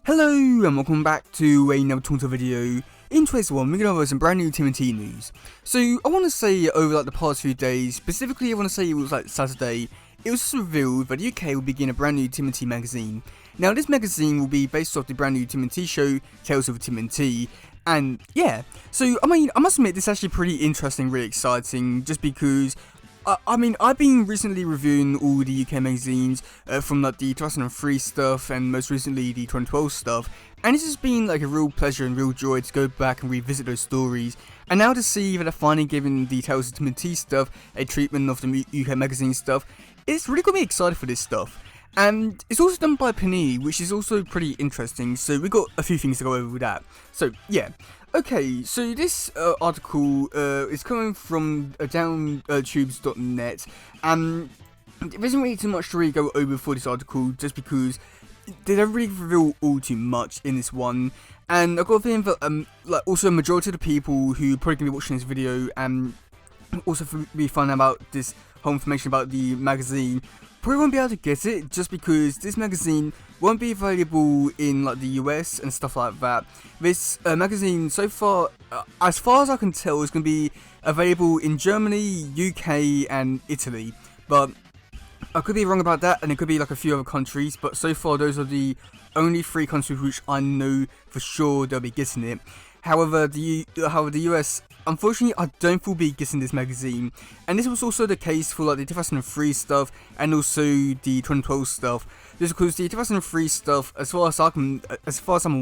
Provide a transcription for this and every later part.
Hello and welcome back to another Taunter video. In today's one, we're going to have some brand new tmnt news. So I want to say over the past few days, specifically I want to say it was Saturday, it was just revealed that the UK will begin a brand new tmnt magazine. Now this magazine will be based off the brand new tmnt show, Tales of tmnt. And yeah, so I must admit this is actually pretty interesting, really exciting, just because I've been recently reviewing all the UK magazines from the 2003 stuff and most recently the 2012 stuff, and it's just been a real pleasure and real joy to go back and revisit those stories, and now to see that they're finally giving the Tales of tmnt stuff a treatment of the UK magazine stuff, it's really got me excited for this stuff. And it's also done by Panini, which is also pretty interesting, so we got a few things to go over with that. So yeah. Okay, so this article is coming from downtubes.net, and there isn't really too much to really go over for this article, just because they don't really reveal all too much in this one. And I've got a feeling that also a majority of the people who are probably going to be watching this video and also be finding about this whole information about the magazine probably won't be able to get it, just because this magazine won't be available in the US and stuff like that. This magazine so far, as I can tell, is going to be available in Germany, UK and Italy, but I could be wrong about that, and it could be a few other countries, but so far those are the only 3 countries which I know for sure they'll be getting it. However, the US, unfortunately, I don't think will be getting this magazine, and this was also the case for the 2003 stuff and also the 2012 stuff. Just because the 2003 stuff, as far as I'm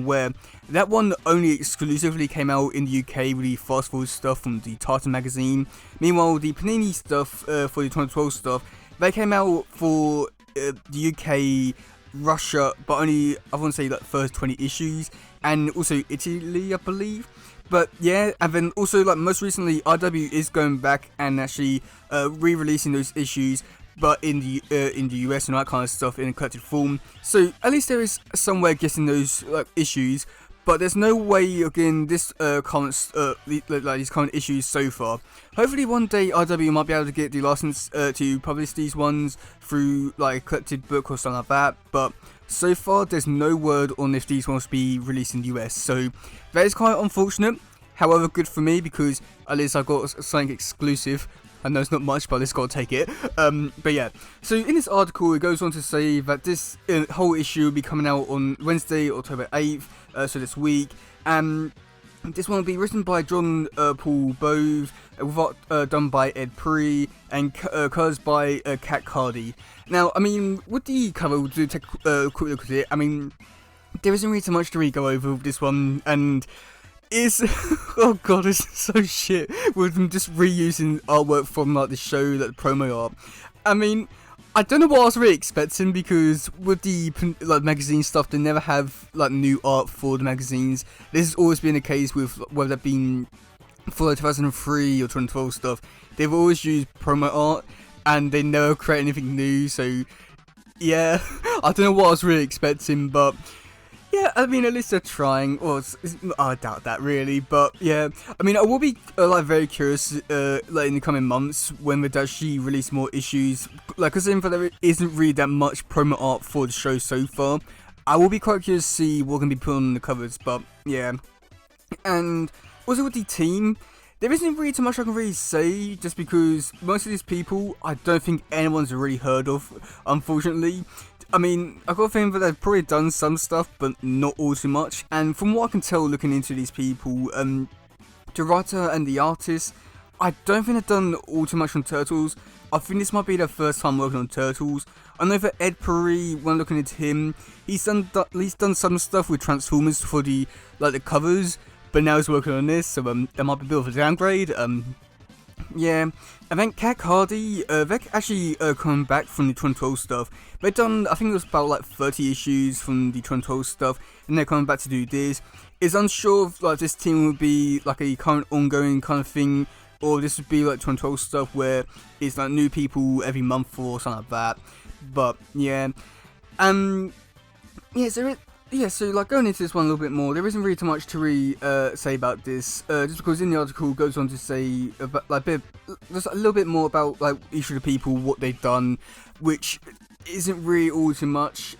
aware, that one only exclusively came out in the UK with the fast forward stuff from the Tartan magazine. Meanwhile, the Panini stuff for the 2012 stuff, they came out for the UK, Russia, but only I want to say first 20 issues, and also Italy, I believe. But yeah, and then also most recently, IW is going back and actually re-releasing those issues, but in the US and all that kind of stuff in a collected form. So at least there is some way of getting those issues, but there's no way again this these current issues so far. Hopefully one day IW might be able to get the license to publish these ones through a collected book or something like that, but so far there's no word on if these ones will be released in the US, so that is quite unfortunate. However, good for me, because at least I got something exclusive. I know it's not much, but I just gotta take it. But yeah, so in this article it goes on to say that this whole issue will be coming out on Wednesday, October 8th, so this week, and this one will be written by John Paul Bove, done by Ed Pree, and colours by Kat Cardy. Now, with the cover, we'll take a quick look at it. There isn't really so much to really go over with this one, and it's oh god, it's so shit with them just reusing artwork from the show, the promo art. I don't know what I was really expecting, because with the magazine stuff, they never have new art for the magazines. This has always been the case with whether that been for the 2003 or 2012 stuff. They've always used promo art, and they never create anything new. So yeah, I don't know what I was really expecting, but yeah, at least they're trying. Well, I doubt that really, but yeah. I will be very curious in the coming months when they actually release more issues. Considering that there isn't really that much promo art for the show so far, I will be quite curious to see what can be put on the covers. But yeah, and also with the team, there isn't really too much I can really say, just because most of these people I don't think anyone's really heard of, unfortunately. I've got a feeling that they've probably done some stuff, but not all too much. And from what I can tell looking into these people, the writer and the artist, I don't think they've done all too much on Turtles. I think this might be their first time working on Turtles. I know that Ed Pree, when looking into him, he's done some stuff with Transformers for the covers, but now he's working on this, so there might be a bit of a downgrade. Yeah, and then Kat Cardy, they're actually coming back from the 2012 stuff. They've done, I think it was about 30 issues from the 2012 stuff, and they're coming back to do this. It's unsure if this team would be a current ongoing kind of thing, or this would be 2012 stuff where it's new people every month or something like that. But yeah, yeah, so going into this one a little bit more, there isn't really too much to really say about this, just because in the article it goes on to say about, just a little bit more about each of the people, what they've done, which isn't really all too much.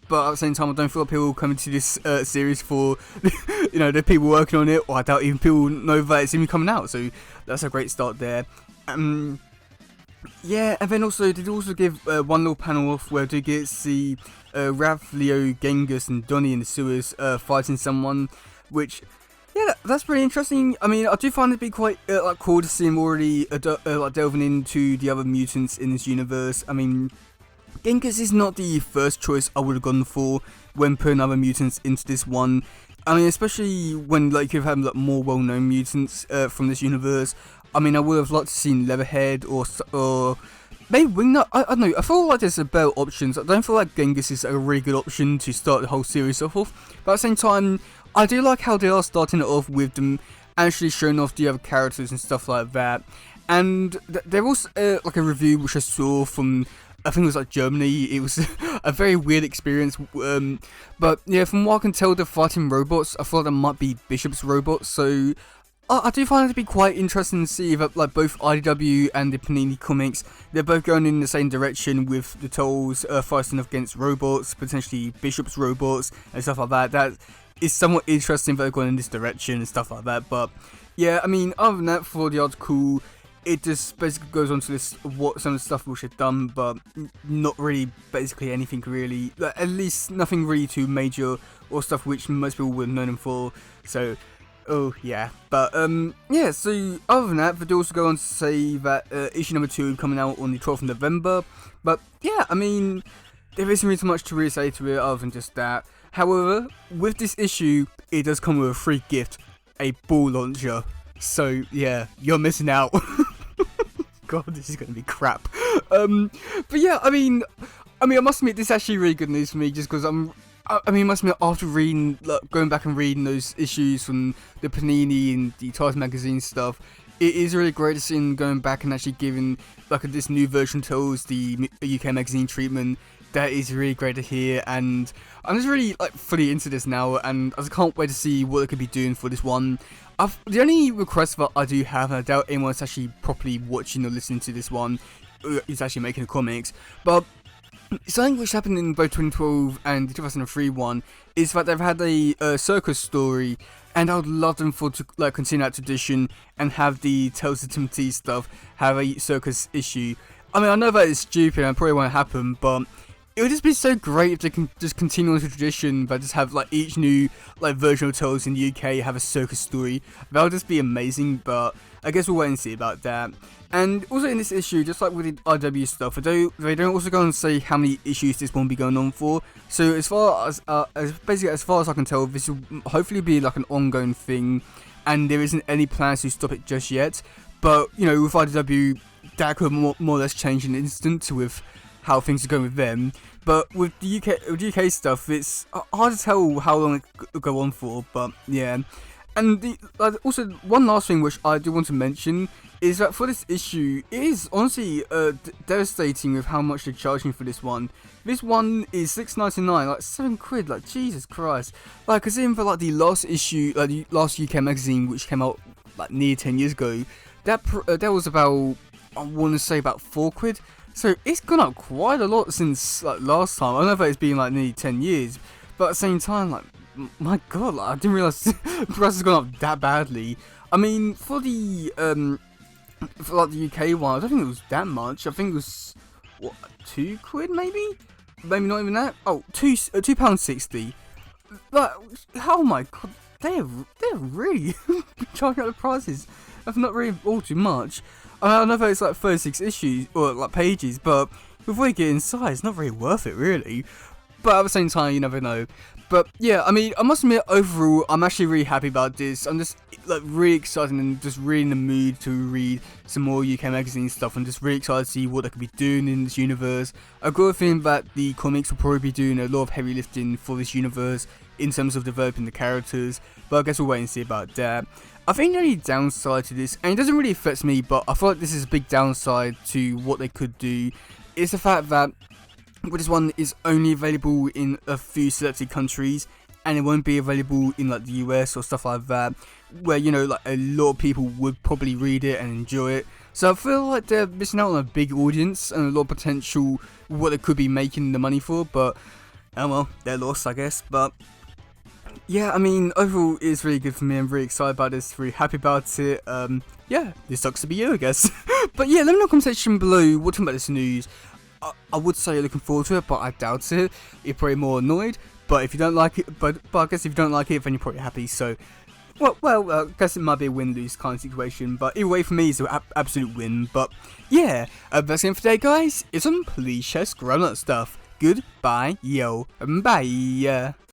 but at the same time, I don't feel like people coming to this series for, the people working on it, or I doubt even people know that it's even coming out. So that's a great start there. Yeah, and then also, they also give one little panel off where they get to see Raph, Leo, Genghis, and Donnie in the sewers fighting someone, which, yeah, that's pretty interesting. I mean, I do find it to be quite cool to see him already delving into the other mutants in this universe. I mean, Genghis is not the first choice I would have gone for when putting other mutants into this one. I mean, especially when you've had more well-known mutants from this universe. I mean, I would have liked to seen Leatherhead or maybe Wingnut. I don't know. I feel like there's better options. I don't feel like Genghis is a really good option to start the whole series off of. But at the same time, I do like how they are starting it off with them actually showing off the other characters and stuff like that. And there was a review which I saw from, I think it was Germany. It was a very weird experience. But yeah, from what I can tell, they're fighting robots. I thought that might be Bishop's robots. So I do find it to be quite interesting to see that both IDW and the Panini comics, they're both going in the same direction with the Trolls fighting against robots, potentially Bishop's robots and stuff like that. That is somewhat interesting that they're going in this direction and stuff like that. But yeah, I mean, other than that, for the article, it just basically goes on to this what some of the stuff which they've done, but not really basically anything really, at least nothing really too major or stuff which most people would have known them for. So oh yeah, but yeah, so other than that, they also go on to say that issue number 2 coming out on the 12th of November, but yeah, I mean, there isn't really too much to really say to it other than just that. However, with this issue, it does come with a free gift, a ball launcher, so yeah, you're missing out. God, this is going to be crap. But yeah, I mean, I must admit, this is actually really good news for me, just because I mean, must admit, after reading, going back and reading those issues from the Panini and the Titans magazine stuff, it is really great to see them going back and actually giving this new version Tales the UK magazine treatment. That is really great to hear, and I'm just really fully into this now, and I just can't wait to see what they could be doing for this one. The only request that I do have, and I doubt anyone's actually properly watching or listening to this one, is actually making the comics, but something which happened in both 2012 and the 2003 one is that they've had a circus story, and I would love them to continue that tradition and have the Tales of TMT stuff have a circus issue. I mean, I know that it's stupid and probably won't happen, but it would just be so great if they can just continue on the tradition, but just have each new version of Tales in the UK have a circus story. That would just be amazing, but I guess we'll wait and see about that. And also in this issue, just like with the RW stuff, they don't also go and say how many issues this one will be going on for. So as far as I can tell, this will hopefully be an ongoing thing, and there isn't any plans to stop it just yet. But with RW, that could more or less change in an instant with how things are going with them. But with the UK stuff, it's hard to tell how long it will go on for. But yeah, and also one last thing which I do want to mention is that for this issue, it is honestly devastating with how much they're charging for this one. This one is £6.99, £7, Jesus Christ. Considering for the last issue, the last UK magazine which came out near 10 years ago, that was about, I want to say about £4. So it's gone up quite a lot since last time. I don't know if it's been nearly 10 years, but at the same time, my God, I didn't realise the price has gone up that badly. I mean, for the the UK one, I don't think it was that much. I think it was what, £2 maybe? Maybe not even that. Oh, £2.60. Oh my God, they're really charging up the prices. That's not really all too much. I know that it's 36 issues or pages, but before you get inside, it's not really worth it really. But at the same time, you never know. But yeah, I mean, I must admit, overall, I'm actually really happy about this. I'm just really excited and just really in the mood to read some more UK magazine stuff. I'm just really excited to see what they could be doing in this universe. I've got a feeling that the comics will probably be doing a lot of heavy lifting for this universe in terms of developing the characters. But I guess we'll wait and see about that. I think the only downside to this, and it doesn't really affect me, but I feel like this is a big downside to what they could do, is the fact that this one is only available in a few selected countries, and it won't be available in the US or stuff like that, where a lot of people would probably read it and enjoy it. So I feel like they're missing out on a big audience and a lot of potential what they could be making the money for. But Oh well, they're lost, I guess, but yeah, I mean, overall, it's really good for me. I'm really excited about this, really happy about it. Yeah, this sucks to be you, I guess. But yeah, let me know in the comment section below what you think about this news. I would say you're looking forward to it, but I doubt it. You're probably more annoyed. But if you don't like it, but I guess if you don't like it, then you're probably happy. So, well, I guess it might be a win-lose kind of situation. But either way, for me, it's an absolute win. But yeah, that's it for today, guys. It's some please share, scroll that stuff. Goodbye, yo, bye.